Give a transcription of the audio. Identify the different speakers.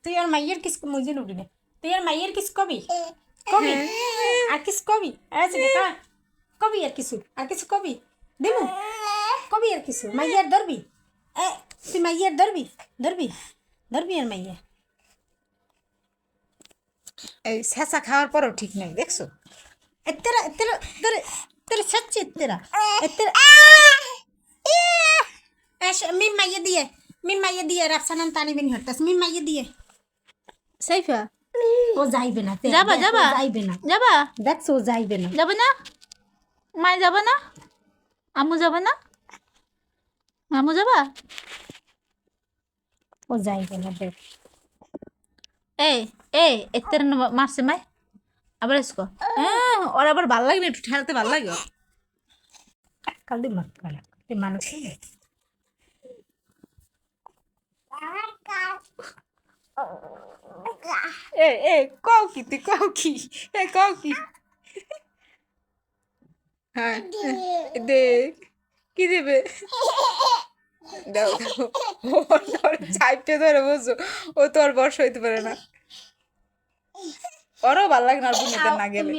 Speaker 1: তুই আর মাইয়ের কিস মুজি নুডি নে তুই আর মাইয়ের কিস কবি কবি আর কিস কবি আছে দেখা কবি আর কিছু কবি দেবু কবি আর কিছু মাইয়ার ধরবি তুই মাইয়ার ধরবি আর মাইয়া এই শেষা খাওয়ার পরও ঠিক নাই দেখছো এতেরা এতেরা তোরে তোরে সচ্ছি এতেরা এতেরা মিন মাইয়া দিয়ে রাফসানান তানি বিন হরতাস মিন মাইয়া দিয়ে
Speaker 2: সাইফা
Speaker 1: ও যাইবে না
Speaker 2: যাবা যাবা
Speaker 1: যাইবে না
Speaker 2: যাবা
Speaker 1: দেখছো ও যাইবে না
Speaker 2: যাবে না মাই যাবে না আম্মু যাবে না আম্মু যাবা
Speaker 1: ও যাইবে না দেখ
Speaker 2: এ এ এতের মারছে মাই আবার এসকো ওর আবার ভাল লাগে না একটু ঠেলতে ভাল লাগে
Speaker 1: কাল দি মত কাল তুই মানুষ
Speaker 2: এ কও কি তুই কও কি কও কি হ্যাঁ দেখ কি দেবে দাও ও তোর চাইপে ধরে বুঝছো ও তোর বর্ষ হইতে পারে না ওরও ভাল লাগে না আর বুনিতে না গেলে